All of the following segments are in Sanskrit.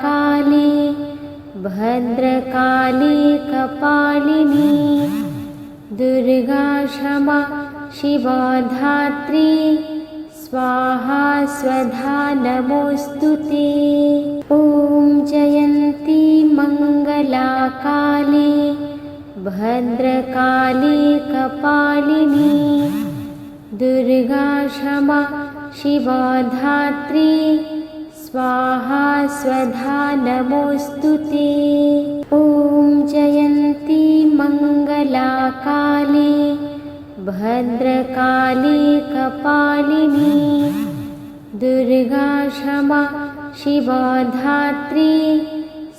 काली भद्रकाली कपालिनी दुर्गा क्षमा शिवा धात्री स्वाहा स्वधा नमोस्तुते। ॐ जयन्ती मंगला काली भद्रकाली कपालिनी दुर्गा क्षमा शिवा धात्री स्वाहा स्वधा नमोस्तुते। ॐ जयन्ती मंगला काली भद्रकाली कपालिनी दुर्गा क्षमा शिवा धात्री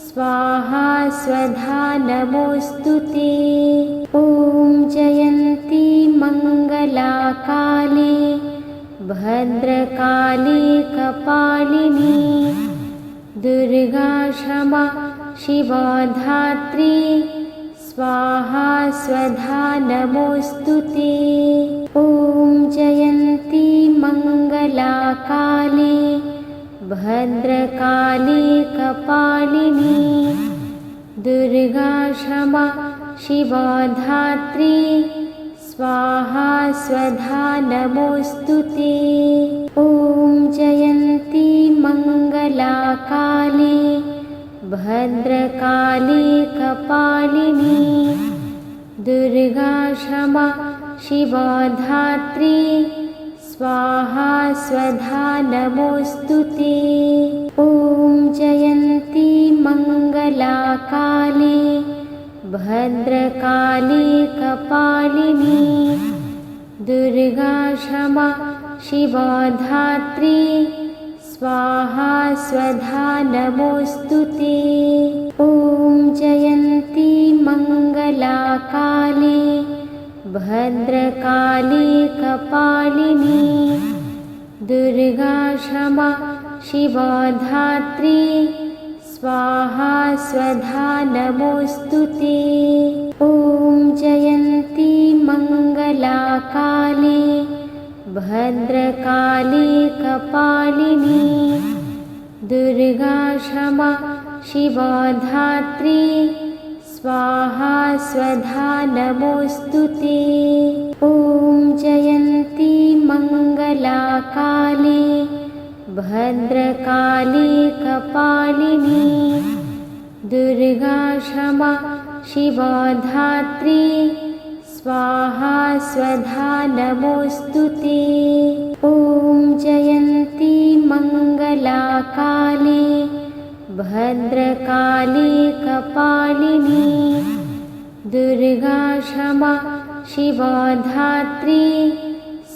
स्वाहा स्वधा नमोस्तुते। ॐ जयन्ती मंगला काली भद्रकाली कपालिनी दुर्गा क्षमा शिवा धात्री स्वाहा स्वधा नमोस्तुते। ॐ जयन्ती मंगला काली भद्रकाली कपालिनी दुर्गा क्षमा शिवा धात्री स्वाहा स्वधा नमोस्तुते। ॐ जयन्ती मंगला काली भद्रकाली कपालिनी दुर्गा क्षमा शिवा धात्री स्वाहा स्वधा नमोस्तुते। ॐ जयन्ती मंगला काली भद्रकाली कपालिनी दुर्गा क्षमा शिवा धात्री स्वाहा स्वधा नमोस्तुते। ॐ जयन्ती मंगला काली भद्रकाली कपालिनी दुर्गा क्षमा शिवा धात्री स्वाहा स्वधा नमोस्तुते। ॐ जयन्ती मंगला काली भद्रकाली कपालिनी दुर्गा क्षमा शिवा धात्री स्वाहा स्वधा नमोस्तुते। ॐ जयन्ती मंगला काली भद्रकाली कपालिनी दुर्गा क्षमा शिवा धात्री स्वाहा स्वधा नमोस्तुते। ॐ जयन्ती मंगला काली भद्रकाली कपालिनी दुर्गा क्षमा शिवा धात्री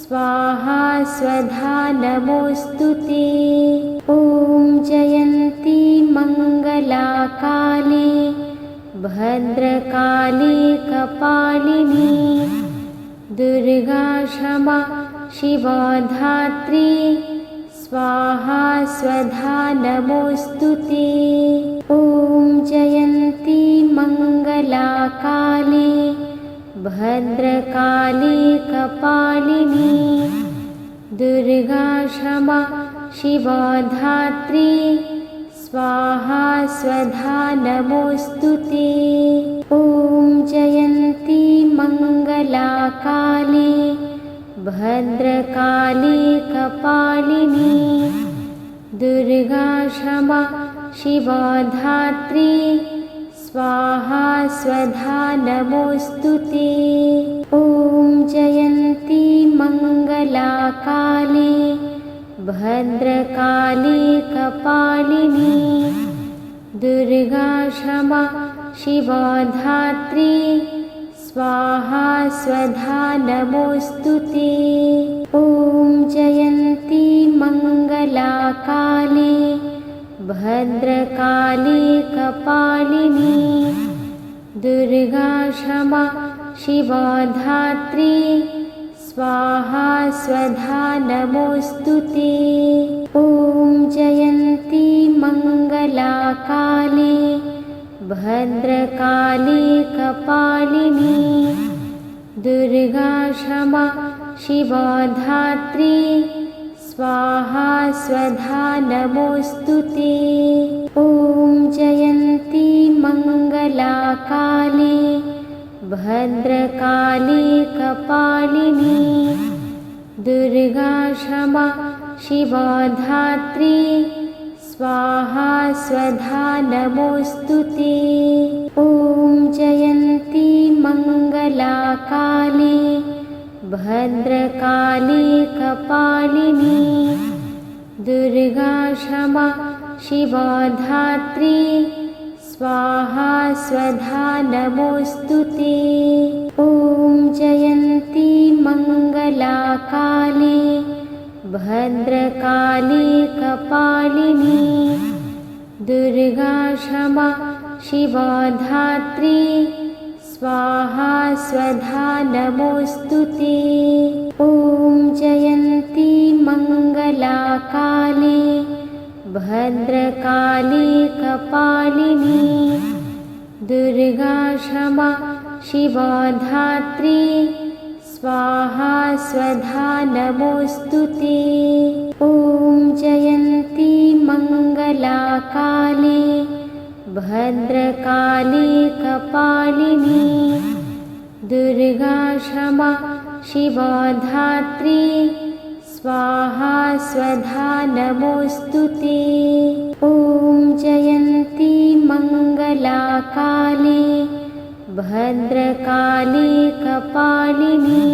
स्वाहा स्वधा नमोस्तुते। ॐ जयन्ती मंगला काली भद्रकाली कपालिनी दुर्गा क्षमा शिवा धात्री स्वाहा स्वधा नमोस्तुते। ॐ जयन्ती मंगला काली भद्रकाली कपालिनी दुर्गा क्षमा शिवा धात्री स्वाहा स्वधा नमोस्तुते। ॐ जयन्ती मंगला काली भद्रकाली कपालिनी दुर्गा क्षमा शिवा धात्री स्वाहा स्वधा नमोस्तुते। ॐ जयन्ती मंगला काली भद्रकाली कपालिनी दुर्गा क्षमा शिवा धात्री स्वाहा स्वधा नमोस्तुते। ॐ जयन्ती मंगला काली भद्रकाली कपालिनी दुर्गा क्षमा शिवा धात्री स्वाहा स्वधा नमोस्तुते। ॐ जयन्ती मंगला काली भद्रकाली कपालिनी दुर्गा क्षमा शिवा धात्री स्वाहा स्वधा नमोऽस्तु ते। ॐ जयन्ती मङ्गला काली भद्रकाली कपालिनी दुर्गा क्षमा शिवा धात्री स्वाहा स्वधा नमोऽस्तु ते। ॐ जयन्ती मङ्गला काली भद्रकाली कपालिनी दुर्गा क्षमा शिवा धात्री स्वाहा स्वधा नमोऽस्तु ते। ॐ जयन्ती मङ्गला काली भद्रकाली कपालिनी दुर्गा क्षमा शिवा धात्री स्वाहा स्वधा नमोऽस्तु ते। ॐ जयन्ती मङ्गला काली भद्रकाली कपालिनी दुर्गा क्षमा शिवा धात्री स्वाहा स्वधा नमोऽस्तु ते। ॐ जयन्ती मङ्गला काली भद्रकाली कपालिनी दुर्गा क्षमा शिवा धात्री स्वाहा स्वधा नमोऽस्तु ते। ॐ जयन्ती मङ्गला काली भद्रकाली कपालिनी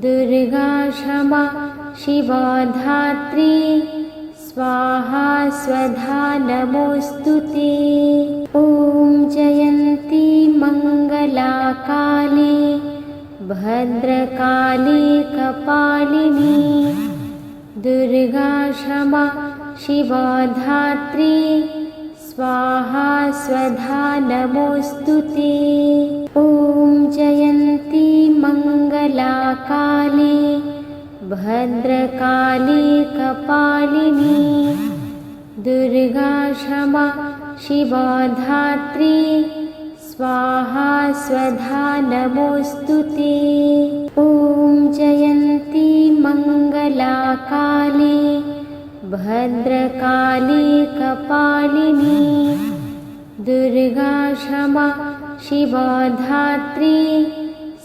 दुर्गा क्षमा शिवा धात्री स्वाहा स्वधा नमोऽस्तु ते। ॐ जयन्ती मङ्गला काली भद्रकाली कपालिनी दुर्गा क्षमा शिवा धात्री स्वाहा स्वधा नमोऽस्तु ते। ॐ जयन्ती मङ्गला काली भद्रकाली कपालिनी दुर्गा क्षमा शिवा धात्री स्वाहा स्वधा नमोऽस्तु ते। ॐ जयन्ती मङ्गला काली भद्रकाली कपालिनी दुर्गा क्षमा शिवा धात्री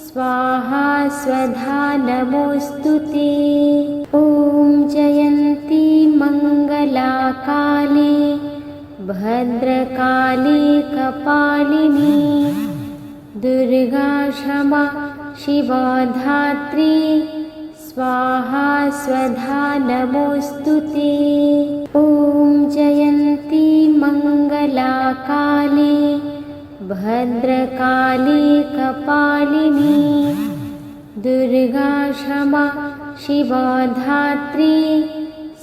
स्वाहा स्वधा नमोऽस्तु ते। ॐ जयन्ती मङ्गला काली भद्रकाली कपालिनी दुर्गा क्षमा शिवा धात्री स्वाहा स्वधा नमोऽस्तु ते। ॐ जयन्ती मङ्गला काली भद्रकाली कपालिनी दुर्गा क्षमा शिवा धात्री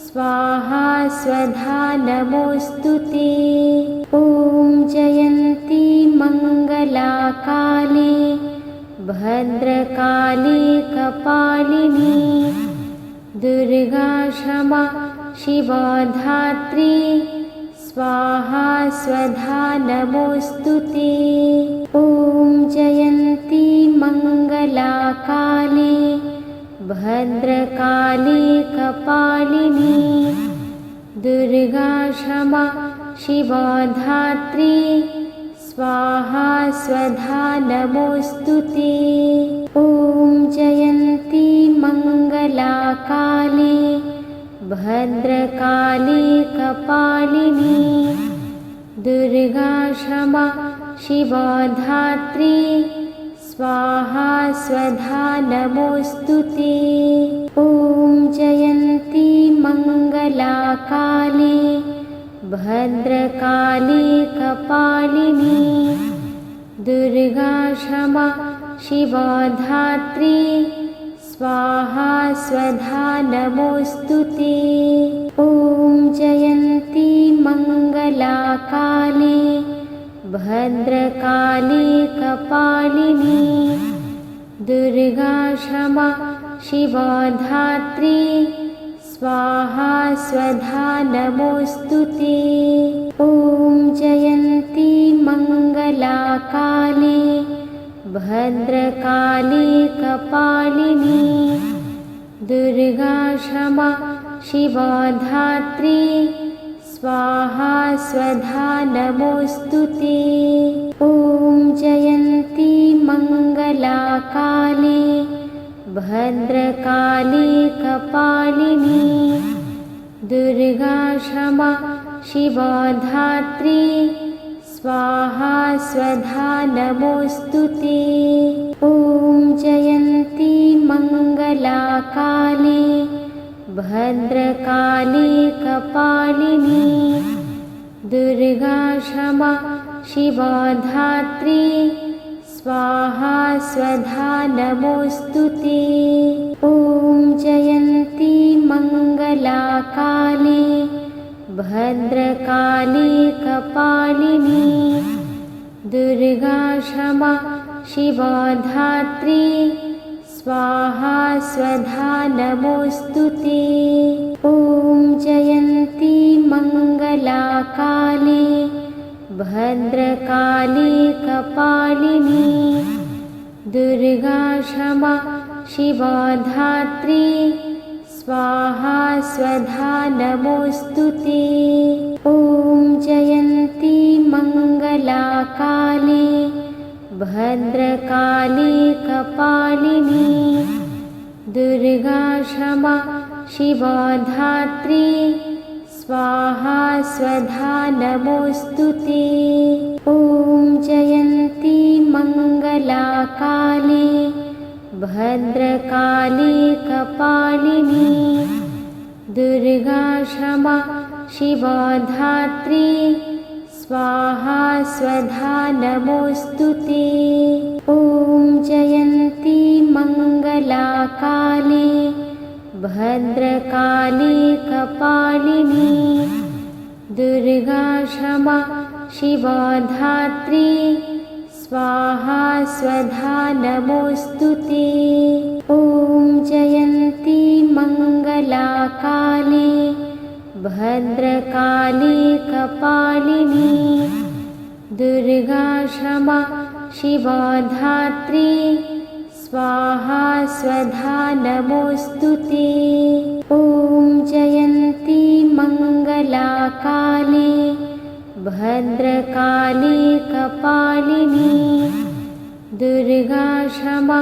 स्वाहा स्वधा नमोऽस्तु ते। ॐ जयन्ती मङ्गला काली भद्रकाली कपालिनी दुर्गा क्षमा शिवा धात्री स्वाहा स्वधा नमोऽस्तु ते। ॐ जयन्ती मङ्गला काली भद्रकाली कपालिनी दुर्गा क्षमा शिवा धात्री स्वाहा स्वधा नमोऽस्तु ते। ॐ जयन्ती मङ्गला काली भद्रकाली कपालिनी दुर्गा क्षमा शिवा धात्री स्वाहा स्वधा नमोऽस्तु ते। ॐ जयन्ती मङ्गला काली भद्रकाली कपालिनी दुर्गा क्षमा शिवा धात्री स्वाहा स्वधा नमोऽस्तु ते। ॐ जयन्ती मङ्गला काली भद्रकाली कपालिनी दुर्गा क्षमा शिवा धात्री स्वाहा स्वधा नमोऽस्तु ते। ॐ जयन्ती मङ्गला काली भद्रकाली कपालिनी दुर्गा क्षमा शिवा धात्री स्वाहा स्वधा नमोऽस्तु ते। ॐ जयन्ती मङ्गला काली भद्रकाली कपालिनी दुर्गा क्षमा शिवा धात्री स्वाहा स्वधा नमोऽस्तु ते। ॐ जयन्ती मङ्गला काली भद्रकाली कपालिनी दुर्गा क्षमा शिवा धात्री स्वाहा स्वधा नमोऽस्तु ते। ॐ जयन्ती मङ्गला काली भद्रकाली कपालिनी दुर्गा क्षमा शिवा धात्री स्वाहा स्वधा नमोऽस्तु ते। ॐ जयन्ती मङ्गला काली भद्रकाली कपालिनी दुर्गा क्षमा शिवा धात्री स्वाहा स्वधा नमोऽस्तु ते। ॐ जयन्ती मङ्गला काली भद्रकाली कपालिनी दुर्गा क्षमा शिवा धात्री स्वाहा स्वधा नमोऽस्तु ते। ॐ जयन्ती मङ्गला काली भद्रकाली कपालिनी दुर्गा क्षमा शिवा धात्री स्वाहा स्वधा नमोऽस्तु ते। ॐ जयन्ती मङ्गला काली भद्रकाली कपालिनी दुर्गा क्षमा शिवा धात्री स्वाहा स्वधा नमोऽस्तु ते। ॐ जयन्ती मङ्गला काली भद्रकाली कपालिनी दुर्गा क्षमा शिवा धात्री स्वाहा स्वधा नमोऽस्तु ते। ॐ जयन्ती मङ्गला काली भद्रकाली कपालिनी दुर्गा क्षमा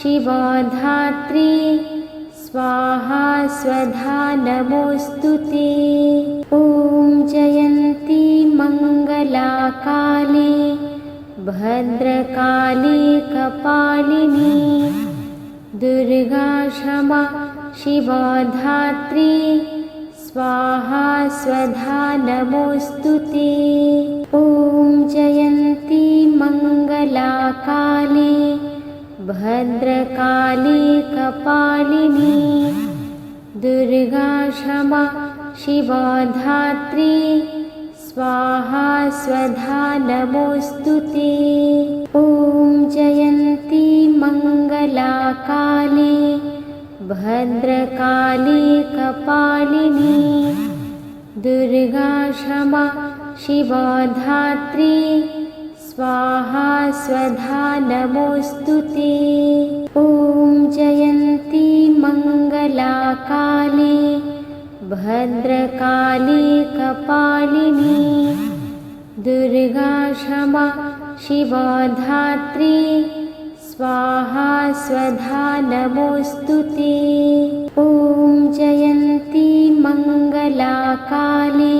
शिवा धात्री स्वाहा स्वधा नमोऽस्तु ते। ॐ जयन्ती मङ्गला काली भद्रकाली कपालिनी दुर्गा क्षमा शिवा धात्री स्वाहा स्वधा नमोऽस्तु ते। ॐ जयन्ती मङ्गला काली भद्रकाली कपालिनी दुर्गा क्षमा शिवा धात्री स्वाहा स्वधा नमोऽस्तु ते। ॐ जयन्ती मङ्गला काली भद्रकाली कपालिनी दुर्गा क्षमा शिवा धात्री स्वाहा स्वधा नमोऽस्तु ते। ॐ जयन्ती मङ्गला काली भद्रकाली कपालिनी दुर्गा क्षमा शिवा धात्री स्वाहा स्वधा नमोऽस्तु ते। ॐ जयन्ती मङ्गला काली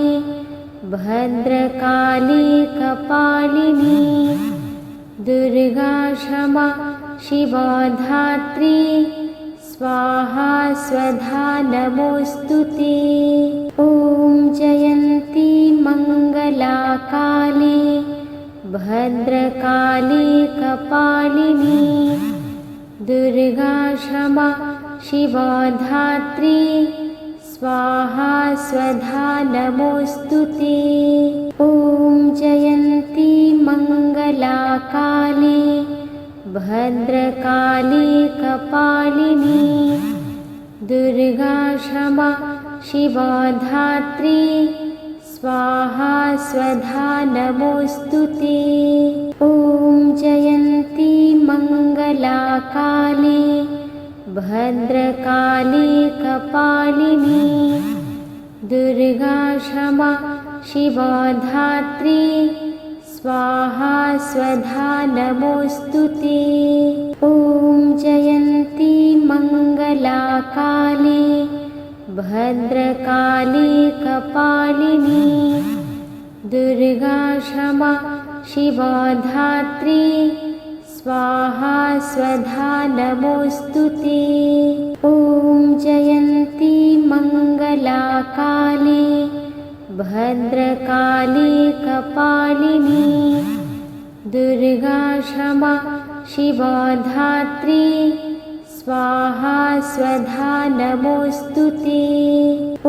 भद्रकाली कपालिनी दुर्गा क्षमा शिवा धात्री स्वाहा स्वधा नमोऽस्तु ते। ॐ जयन्ती मङ्गला काली भद्रकाली कपालिनी दुर्गा क्षमा शिवा धात्री स्वाहा स्वधा नमोऽस्तु ते। ॐ जयन्ती मङ्गला काली भद्रकाली कपालिनी दुर्गा क्षमा शिवा धात्री स्वाहा स्वधा नमोऽस्तु ते। ॐ जयन्ती मङ्गला काली भद्रकाली कपालिनी दुर्गा क्षमा शिवा धात्री स्वाहा स्वधा नमोस्तुते। ॐ जयन्ती मंगला काली भद्रकाली कपालिनी दुर्गा क्षमा शिवा धात्री स्वाहा स्वधा नमोस्तुते। ॐ जयन्ती मंगला काली भद्रकाली कपालिनी दुर्गा क्षमा शिवा धात्री स्वाहा स्वधा नमोस्तुते।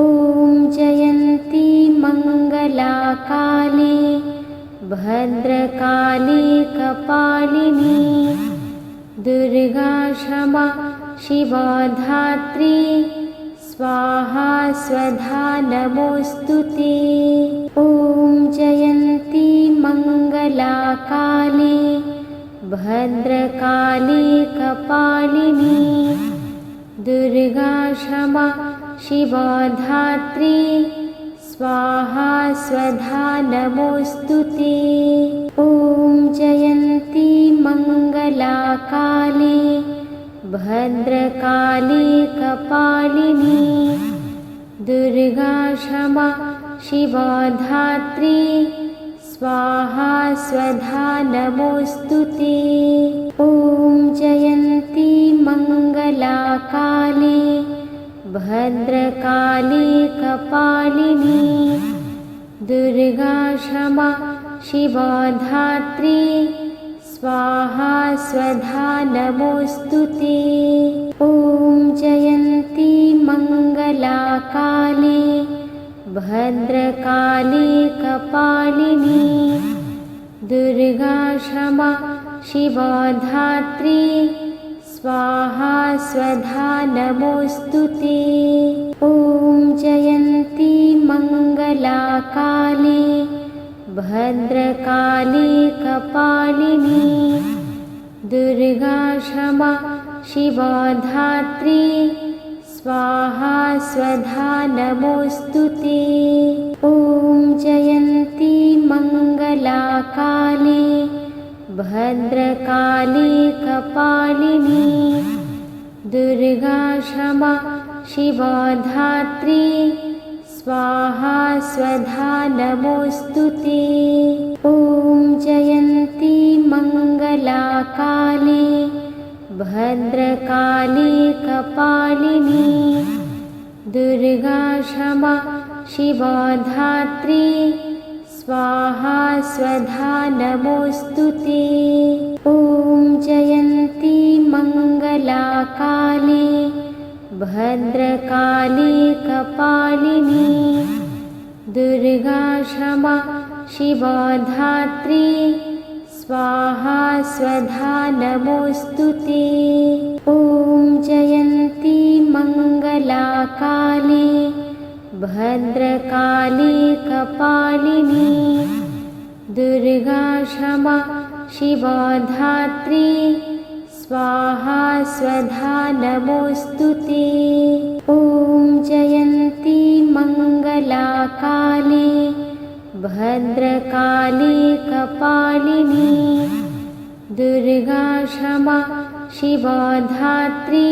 ॐ जयन्ती मंगला काली भद्रकाली कपालिनी दुर्गा क्षमा शिवा धात्री स्वाहा स्वधा नमोस्तुते। ॐ जयन्ती मंगला काली भद्रकाली कपालिनी दुर्गा क्षमा शिवा धात्री स्वाहा स्वधा नमोस्तुते। ॐ जयन्ती मंगला काली भद्रकाली कपालिनी दुर्गा क्षमा शिवा धात्री स्वाहा स्वधा नमोस्तुते। ॐ जयन्ती मंगला काली भद्रकाली कपालिनी दुर्गा क्षमा शिवा धात्री स्वाहा स्वधा नमोस्तुते। ॐ जयन्ती मंगला काली भद्रकाली कपालिनी दुर्गा क्षमा शिवा धात्री स्वाहा स्वधा नमोस्तुते। ॐ जयन्ती मंगला काली भद्रकाली कपालिनी दुर्गा क्षमा शिवा धात्री स्वाहा स्वधा नमोस्तुते। ॐ जयन्ती मंगला काली भद्रकाली कपालिनी दुर्गा क्षमा शिवा धात्री स्वाहा स्वधा नमोस्तुते। ॐ जयन्ती मंगला काली भद्रकाली कपालिनी दुर्गा क्षमा शिवा धात्री स्वाहा स्वधा नमोस्तुते। ॐ जयन्ती मंगला काली भद्रकाली कपालिनी दुर्गा क्षमा शिवा धात्री स्वाहा स्वधा नमोस्तुते। ॐ जयन्ती मंगला काली भद्रकाली कपालिनी दुर्गा क्षमा शिवा धात्री स्वाहा स्वधा नमोस्तुते। ॐ जयन्ती मंगला काली भद्रकाली कपालिनी दुर्गा क्षमा शिवा धात्री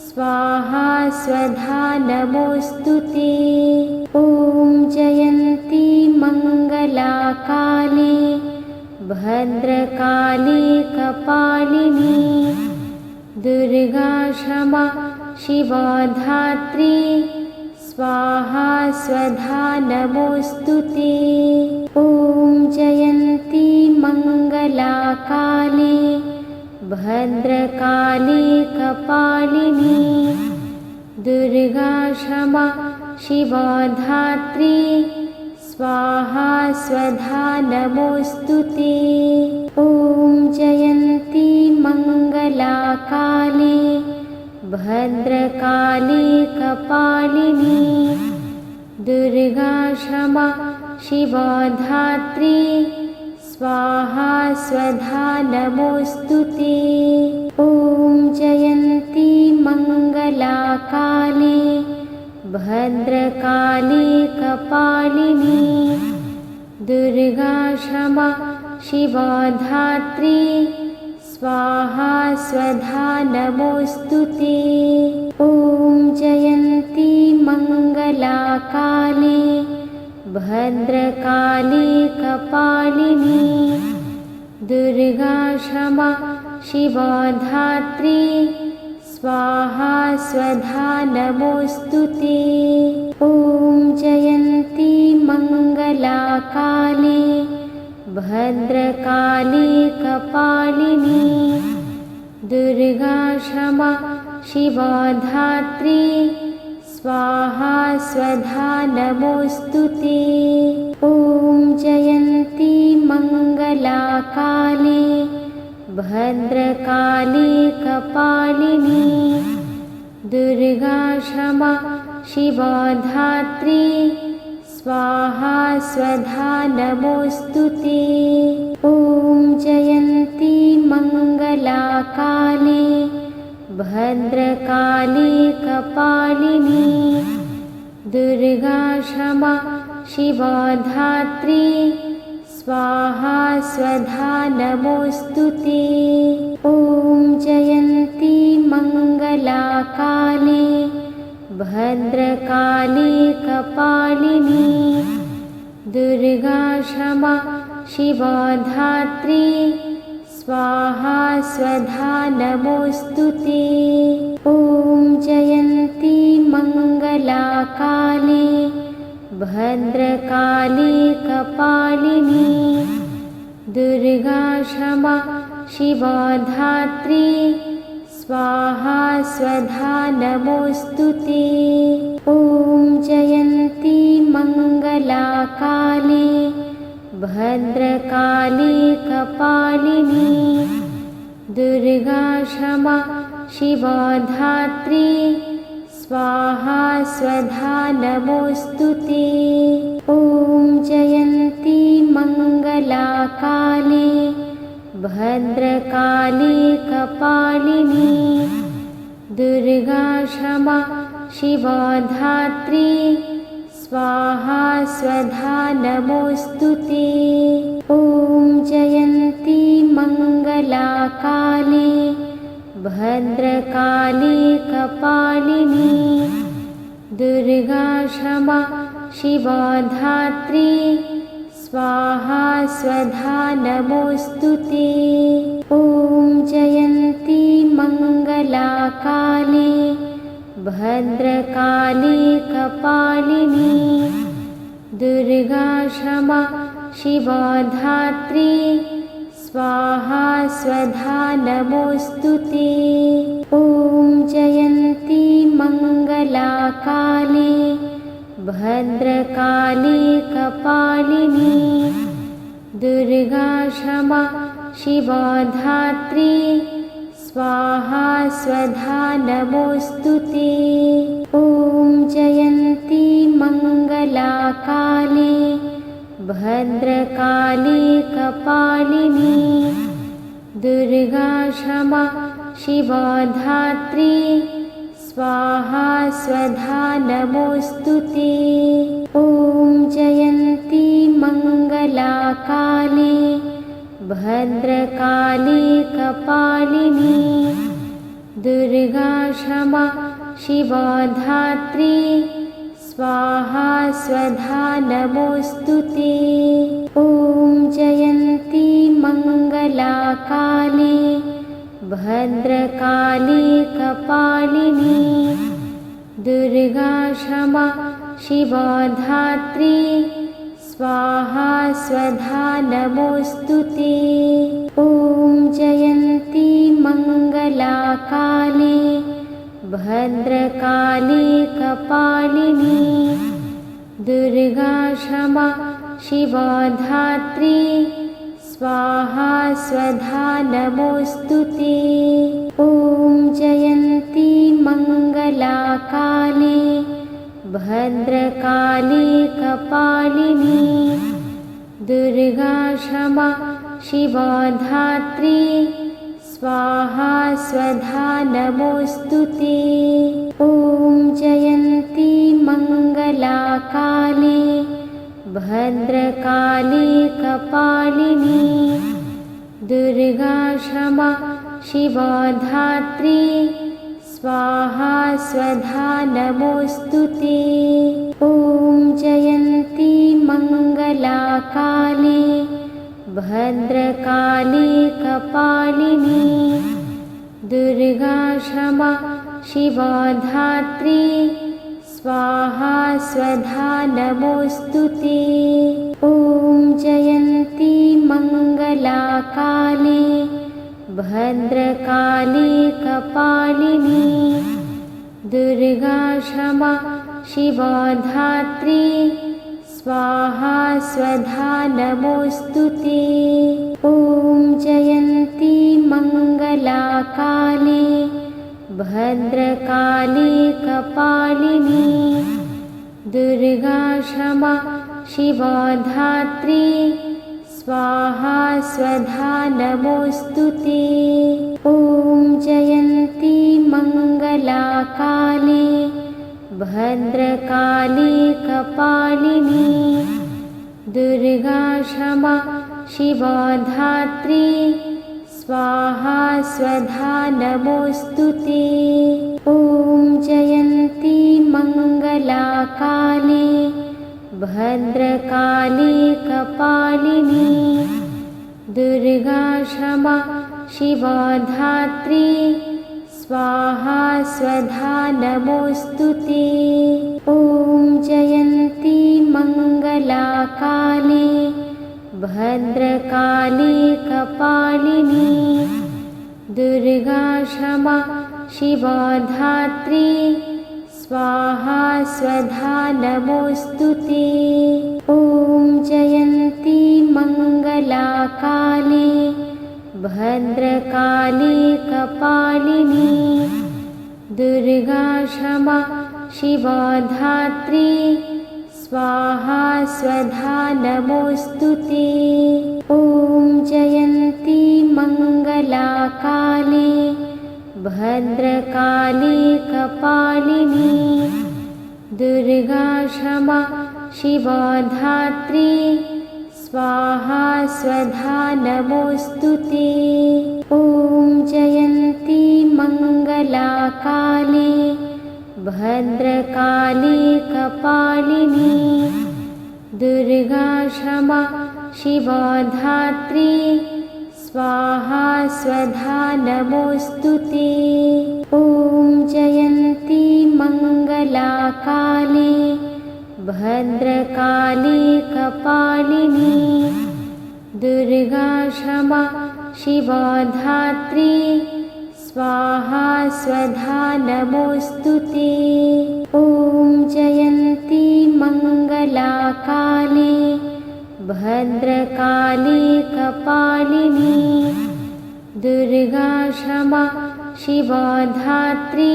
स्वाहा स्वधा नमोस्तुते। ॐ जयन्ती मंगला काली भद्रकाली कपालिनी दुर्गा क्षमा शिवा धात्री स्वाहा स्वधा नमोस्तुते। ॐ जयन्ती मंगला काली भद्रकाली कपालिनी दुर्गा क्षमा शिवा धात्री स्वाहा स्वधा नमोस्तुते। ॐ जयन्ती मंगला काली भद्रकाली कपालिनी दुर्गा क्षमा शिवा धात्री स्वाहा स्वधा नमोस्तुते। ॐ जयन्ती मङ्गलाकाली भद्रकाली कपालिनी दुर्गा क्षमा शिवा धात्री स्वाहा स्वधा नमोऽस्तुते। ॐ जयन्ती मङ्गलाकाली भद्रकाली कपालिनी दुर्गा क्षमा शिवा धात्री स्वाहा स्वधा नमोऽस्तुते। ॐ जयन्ती मङ्गलाकाली भद्रकाली कपालिनी दुर्गा क्षमा शिवा धात्री स्वाहा स्वधा नमोऽस्तुते। ॐ जयन्ती मङ्गलाकाली भद्रकाली कपालिनी दुर्गा क्षमा शिवा धात्री स्वाहा स्वधा नमोऽस्तुते। ॐ जयन्ती मङ्गलाकाली भद्रकाली कपालिनी दुर्गा क्षमा शिवा धात्री स्वाहा स्वधा नमोऽस्तुते। ॐ जयन्ती मङ्गलाकाली भद्रकाली कपालिनी दुर्गा क्षमा शिवा धात्री स्वाहा स्वधा नमोऽस्तुते। ॐ जयन्ती मङ्गलाकाली भद्रकाली कपालिनी दुर्गा क्षमा शिवा धात्री स्वाहा स्वधा नमोऽस्तुते। ॐ जयन्ती मङ्गलाकाली भद्रकाली कपालिनी दुर्गा क्षमा शिवा धात्री स्वाहा स्वधा नमोऽस्तुते। ॐ जयन्ती मङ्गलाकाली भद्रकाली कपालिनी दुर्गा क्षमा शिवा धात्री स्वाहा स्वधा नमोऽस्तुते। ॐ जयन्ती मङ्गलाकाली भद्रकाली कपालिनी दुर्गा क्षमा शिवा धात्री स्वाहा स्वधा नमोऽस्तुते। ॐ जयन्ती मङ्गलाकाली भद्रकाली कपालिनी दुर्गा क्षमा शिवा धात्री स्वाहा स्वधा नमोऽस्तुते। ॐ जयन्ती मङ्गलाकाली भद्रकाली कपालिनी दुर्गा क्षमा शिवा धात्री स्वाहा स्वधा नमोऽस्तुते। ॐ जयन्ती मङ्गलाकाली भद्रकाली कपालिनी दुर्गा क्षमा शिवा धात्री स्वाहा स्वधा नमोऽस्तुते। ॐ जयन्ती मङ्गलाकाली भद्रकाली कपालिनी दुर्गा क्षमा शिवा धात्री स्वाहा स्वधा नमोऽस्तुते। ॐ जयन्ती मङ्गलाकाली भद्रकाली कपालिनी दुर्गा क्षमा शिवा धात्री स्वाहा स्वधा नमोऽस्तुते। ॐ जयन्ती मङ्गलाकाली भद्रकाली कपालिनी दुर्गा क्षमा शिवा धात्री स्वाहा स्वधा नमोऽस्तुते। ॐ जयन्ती मङ्गलाकाली भद्रकाली कपालिनी दुर्गा क्षमा शिवा धात्री स्वाहा स्वधा नमोऽस्तु ते। ॐ जयन्ती मङ्गला काली भद्रकाली कपालिनी दुर्गा क्षमा शिवा धात्री स्वाहा स्वधा नमोऽस्तु ते। ॐ जयन्ती मङ्गला काली भद्रकाली कपालिनी दुर्गा क्षमा शिवा धात्री स्वाहा स्वधा नमोऽस्तु ते। ॐ जयन्ती मङ्गला काली भद्रकाली कपालिनी दुर्गा क्षमा शिवा धात्री स्वाहा स्वधा नमोऽस्तु ते। ॐ जयन्ती मङ्गला काली भद्रकाली कपालिनी दुर्गा क्षमा शिवा धात्री स्वाहा स्वधा नमोऽस्तु ते। ॐ जयन्ती मङ्गला काली भद्रकाली कपालिनी दुर्गा क्षमा शिवा धात्री स्वाहा स्वधा नमोऽस्तु ते। ॐ जयन्ती मङ्गला काली भद्रकाली कपालिनी दुर्गा क्षमा शिवा धात्री स्वाहा स्वधा नमोऽस्तु ते। ॐ जयन्ती मङ्गला काली भद्रकाली कपालिनी दुर्गा क्षमा शिवा धात्री स्वाहा स्वधा नमोऽस्तु ते। ॐ जयन्ती मङ्गला काली भद्रकाली कपालिनी दुर्गा क्षमा शिवा धात्री स्वाहा स्वधा नमोऽस्तु ते। ॐ जयन्ती मङ्गला काली भद्रकाली कपालिनी दुर्गा क्षमा शिवा धात्री स्वाहा स्वधा नमोऽस्तु ते। ॐ जयन्ती मङ्गला काली भद्रकाली कपालिनी दुर्गा क्षमा शिवा धात्री स्वाहा स्वधा नमोऽस्तु ते। ॐ जयन्ती मङ्गला काली भद्रकाली कपालिनी दुर्गा क्षमा शिवा धात्री स्वाहा स्वधा नमोऽस्तु ते। ॐ जयन्ती मङ्गला काली भद्रकाली कपालिनी दुर्गा क्षमा शिवा धात्री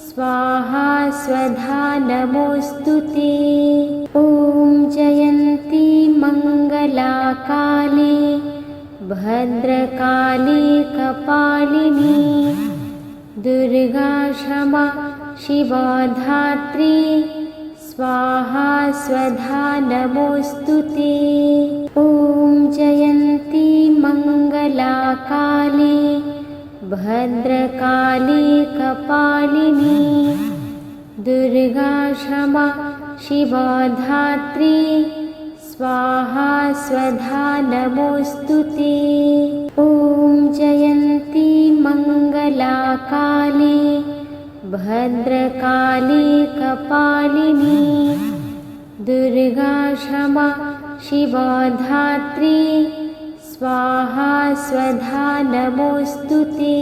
स्वाहा स्वधा नमोऽस्तु ते। ॐ जयन्ती मङ्गला काली भद्रकाली कपालिनी दुर्गा क्षमा शिवा धात्री स्वाहा स्वधा नमोऽस्तु ते। ॐ जयन्ती मङ्गला काली भद्रकाली कपालिनी दुर्गा क्षमा शिवा धात्री स्वाहा स्वधा नमोऽस्तु ते। ॐ जयन्ती मङ्गला काली भद्रकाली कपालिनी दुर्गा क्षमा शिवा धात्री स्वाहा स्वधा नमोऽस्तु ते।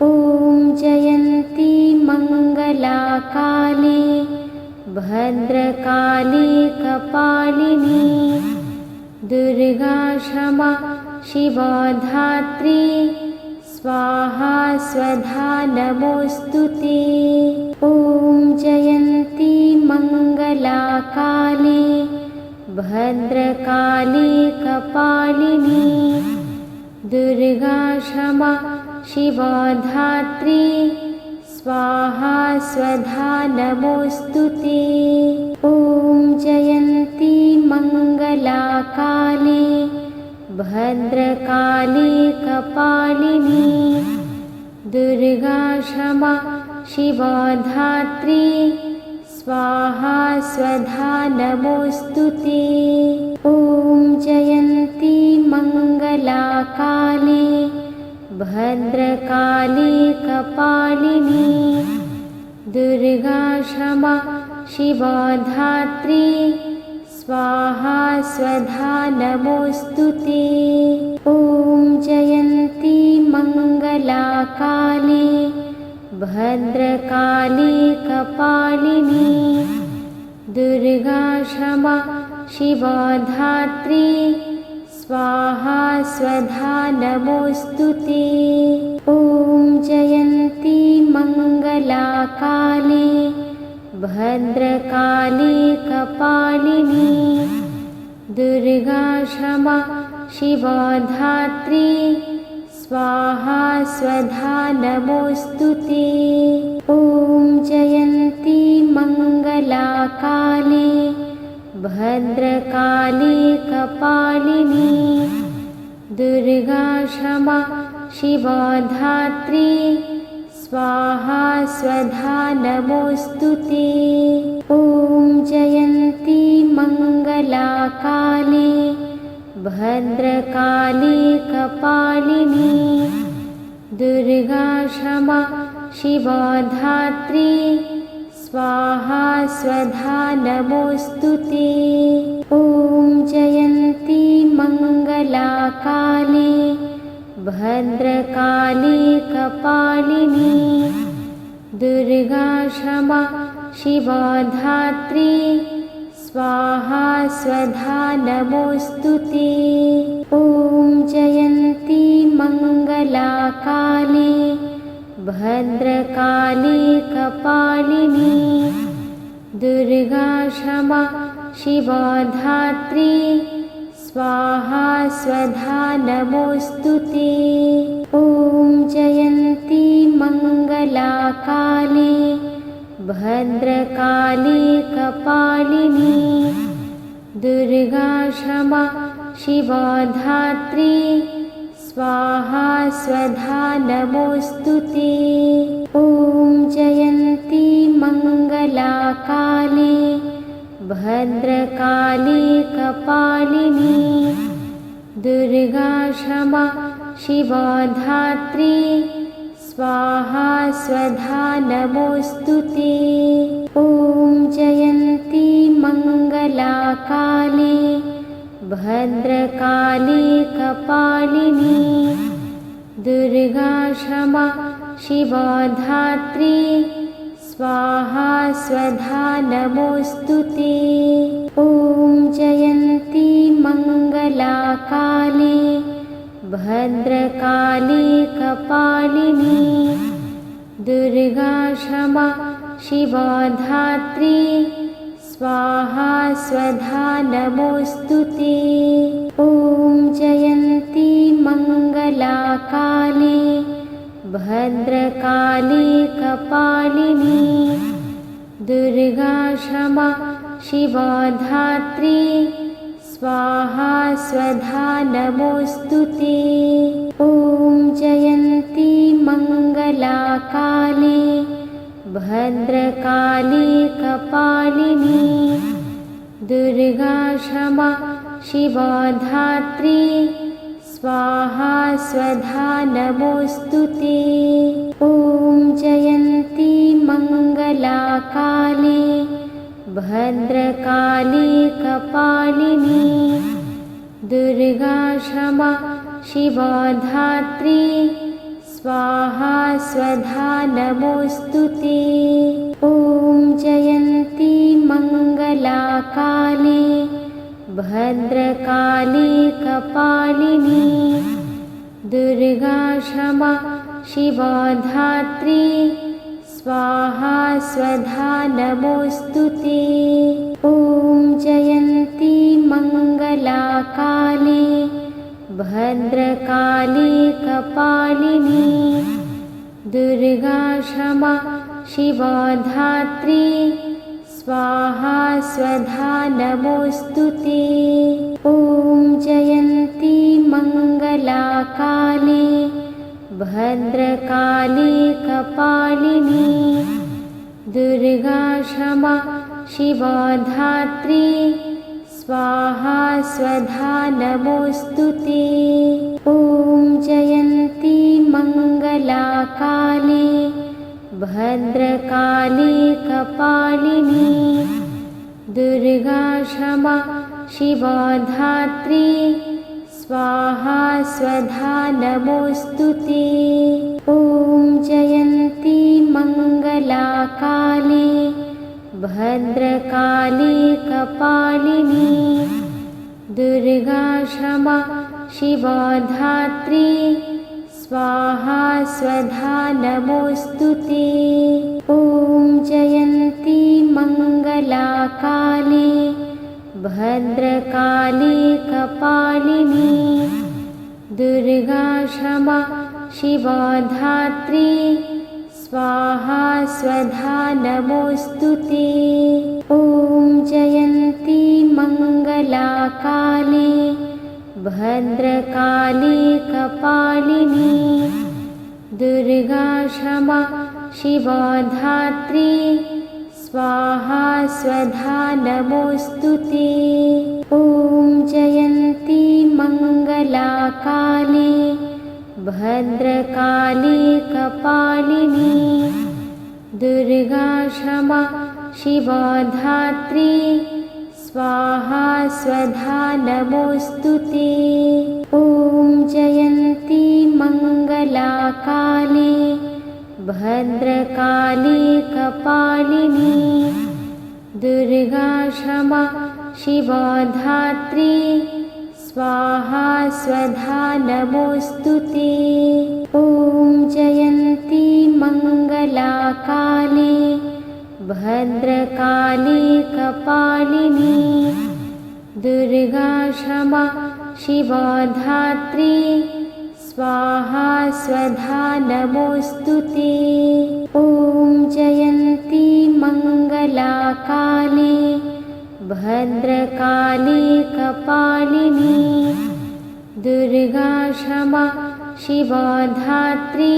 ॐ जयन्ती मङ्गला काली भद्रकाली कपालिनी दुर्गा क्षमा शिवा धात्री स्वाहा स्वधा नमोऽस्तु ते। ॐ जयन्ती मङ्गला काली भद्रकाली कपालिनी दुर्गा क्षमा शिवधात्री स्वाहा स्वधा नमोऽस्तु ते। ॐ जयन्ती मङ्गला काली भद्रकाली कपालिनी दुर्गा क्षमा शिवधात्री स्वाहा स्वधा नमोऽस्तु ते। ॐ जयन्ती मङ्गला काली भद्रकाली कपालिनी दुर्गा क्षमा शिवधात्री स्वाहा स्वधा नमोऽस्तु ते। ॐ जयन्ती मङ्गला काली भद्रकाली कपालिनी दुर्गा क्षमा शिवधात्री स्वाहा स्वधा नमोऽस्तु ते। ॐ जयन्ती मङ्गला काली भद्रकाली कपालिनी दुर्गा क्षमा शिवधात्री स्वाहा स्वधा नमोऽस्तु ते। ॐ जयन्ती मङ्गला काली भद्रकाली कपालिनी दुर्गा क्षमा शिवधात्री स्वाहा स्वधा नमोऽस्तु ते। ॐ जयन्ती मङ्गला काली भद्रकाली कपालिनी दुर्गा क्षमा शिवधात्री स्वाहा स्वधा नमोऽस्तु ते। ॐ जयन्ती मङ्गला काली भद्रकाली कपालिनी दुर्गा क्षमा शिवधात्री स्वाहा स्वधा नमोऽस्तु ते। ॐ जयन्ती मङ्गला काली भद्रकाली कपालिनी दुर्गा क्षमा शिवधात्री स्वाहा स्वधा नमोऽस्तु ते। ॐ जयन्ती मङ्गला काली भद्रकाली कपालिनी दुर्गा क्षमा शिवधात्री स्वाहा स्वधा नमोऽस्तु ते। ॐ जयन्ती मङ्गला काली भद्रकाली कपालिनी दुर्गा क्षमा शिवधात्री स्वाहा स्वधा नमोऽस्तु ते। ॐ जयन्ती मङ्गला काली भद्रकाली कपालिनी दुर्गा क्षमा शिवधात्री स्वाहा स्वधा नमोऽस्तु ते। ॐ जयन्ती मङ्गला काली भद्रकाली कपालिनी दुर्गा क्षमा शिवधात्री स्वाहा स्वधा नमोऽस्तु ते। ॐ जयन्ती मङ्गला काली भद्रकाली कपालिनी दुर्गा क्षमा शिवधात्री स्वाहा स्वधा नमोऽस्तु ते। ॐ जयन्ती मङ्गला काली भद्रकाली कपालिनी दुर्गा क्षमा शिवधात्री स्वाहा स्वधा नमोऽस्तु ते। ॐ जयन्ती मङ्गला काली भद्रकाली कपालिनी दुर्गा क्षमा शिवधात्री स्वाहा स्वधा नमोऽस्तु ते। ॐ जयन्ती मङ्गला काली भद्रकाली कपालिनी दुर्गा क्षमा शिवधात्री स्वाहा स्वधा नमोऽस्तु ते। ॐ जयन्ती मङ्गला काली भद्रकाली कपालिनी दुर्गा क्षमा शिवा धात्री स्वाहा स्वधा नमोस्तुते। ॐ जयन्ती मंगला काली भद्रकाली कपालिनी दुर्गा क्षमा शिवा धात्री स्वाहा स्वधा नमोस्तुते। ॐ जयन्ती मंगला काली भद्रकाली कपालिनी दुर्गा क्षमा शिवा धात्री स्वाहा स्वधा नमोस्तुते। ॐ जयन्ती मंगला काली भद्रकाली कपालिनी दुर्गा क्षमा शिवा धात्री स्वाहा स्वधा नमोस्तुते। ॐ जयन्ती मंगला काली भद्रकाली कपालिनी दुर्गा क्षमा शिवा धात्री स्वाहा स्वधा नमोस्तुते। ॐ जयन्ती मंगला काली भद्रकाली कपालिनी दुर्गा क्षमा शिवा धात्री स्वाहा स्वधा नमोस्तुते। ॐ जयन्ती मंगला काली भद्रकाली कपालिनी दुर्गा क्षमा शिवा धात्री स्वाहा स्वधा नमोस्तुते। ॐ जयन्ती मंगला काली भद्रकाली कपालिनी दुर्गा क्षमा शिवा धात्री स्वाहा स्वधा नमोस्तुते। ॐ जयन्ती मंगला काली भद्रकाली कपालिनी दुर्गा क्षमा शिवा धात्री स्वाहा स्वधा नमोस्तुते। ॐ जयन्ती मंगला काली भद्रकाली कपालिनी दुर्गा क्षमा शिवा धात्री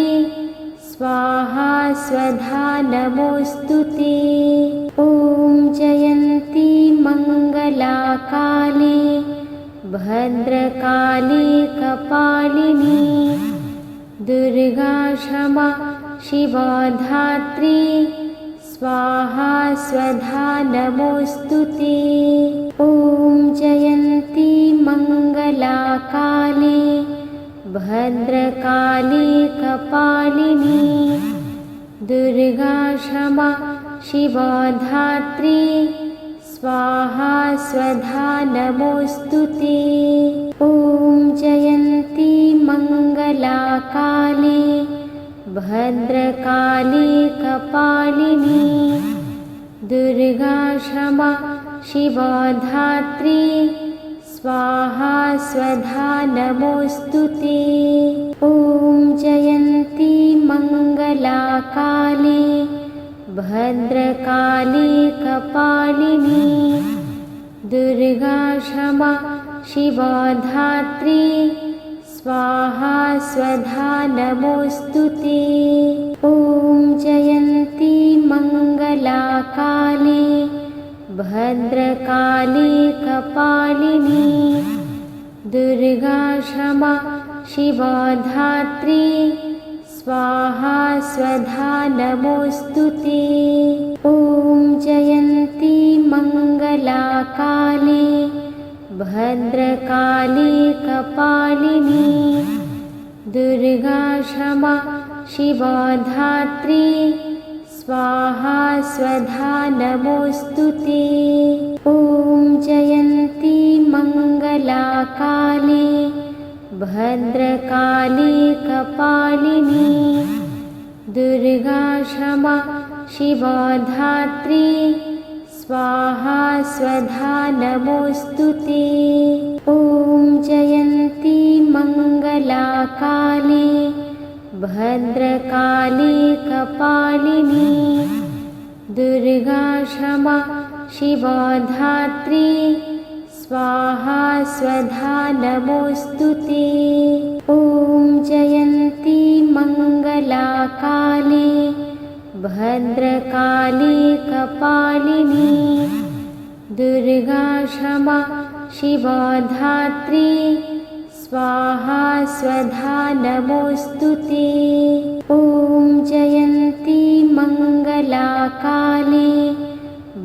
स्वाहा स्वधा नमोस्तुते। ॐ जयन्ती मंगला काली भद्रकाली कपालिनी दुर्गा क्षमा शिवा धात्री स्वाहा स्वधा नमोस्तुते। ॐ जयन्ती मंगला काली भद्रकाली कपालिनी दुर्गा क्षमा शिवा धात्री स्वाहा स्वधा नमोस्तुते। ॐ जयन्ती मंगला काली भद्रकाली कपालिनी दुर्गा क्षमा शिवा धात्री स्वाहा स्वधा नमोस्तुते। ॐ जयन्ती मंगला काली भद्रकाली कपालिनी दुर्गा क्षमा शिवा धात्री स्वाहा स्वधा नमोस्तुते। ॐ जयन्ती मंगला काली भद्रकाली कपालिनी दुर्गा क्षमा शिवा धात्री स्वाहा स्वधा नमोस्तुते। ॐ जयन्ती मंगला काली भद्रकाली कपालिनी दुर्गा क्षमा शिवा धात्री स्वाहा स्वधा नमोस्तुते। ॐ जयन्ती मंगला काली भद्रकाली कपालिनी दुर्गा क्षमा शिवा धात्री स्वाहा स्वधा नमोस्तुते। ॐ जयन्ती मङ्गलाकाली भद्रकाली कपालिनी दुर्गा क्षमा शिवा धात्री स्वाहा स्वधा नमोऽस्तुते। ॐ जयन्ती मङ्गलाकाली भद्रकाली कपालिनी दुर्गा क्षमा शिवा धात्री स्वाहा स्वधा नमोऽस्तुते। ॐ जयन्ती मङ्गलाकाली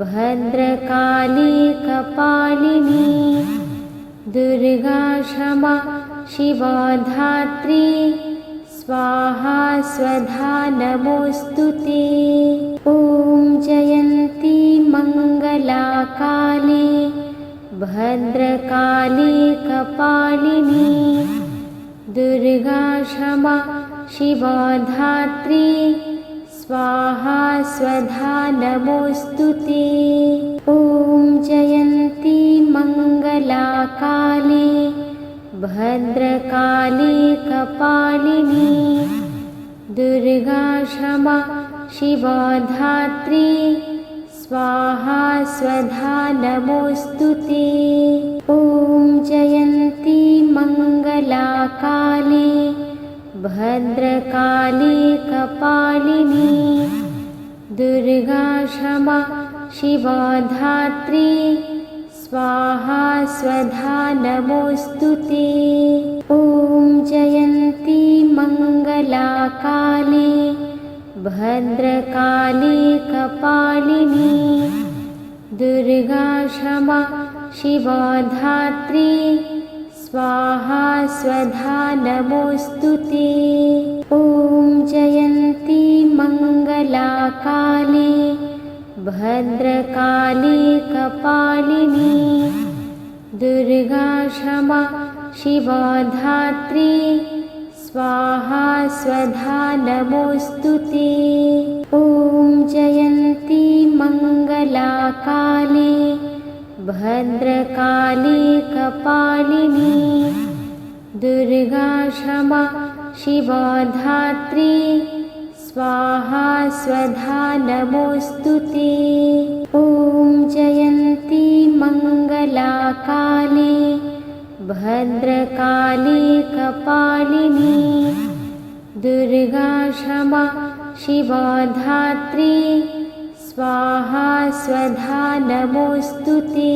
भद्रकाली कपालिनी दुर्गा क्षमा शिवा धात्री स्वाहा स्वधा नमोऽस्तुते। ॐ जयन्ती मङ्गलाकाली भद्रकाली कपालिनी दुर्गा क्षमा शिवा धात्री स्वाहा स्वधा नमोऽस्तुते। ॐ जयन्ती मङ्गलाकाली भद्रकाली कपालिनी दुर्गा क्षमा शिवा धात्री स्वाहा स्वधा नमोऽस्तुते। ॐ जयन्ती मङ्गलाकाली भद्रकाली कपालिनी दुर्गा क्षमा शिवा धात्री स्वाहा स्वधा नमोऽस्तुते। ॐ जयन्ती मङ्गलाकाली भद्रकाली कपालिनी दुर्गा क्षमा शिवा धात्री स्वाहा स्वधा नमोऽस्तुते। ॐ जयन्ती मङ्गलाकाली भद्रकाली कपालिनी दुर्गा क्षमा शिवा धात्री स्वाहा स्वधा नमोऽस्तुते। ॐ जयन्ती मङ्गलाकाली भद्रकाली कपालिनी दुर्गा क्षमा शिवा धात्री स्वाहा स्वधा नमोऽस्तुते। ॐ जयन्ती मङ्गलाकाली भद्रकाली कपालिनी दुर्गा क्षमा शिवा धात्री स्वाहा स्वधा नमोऽस्तुते।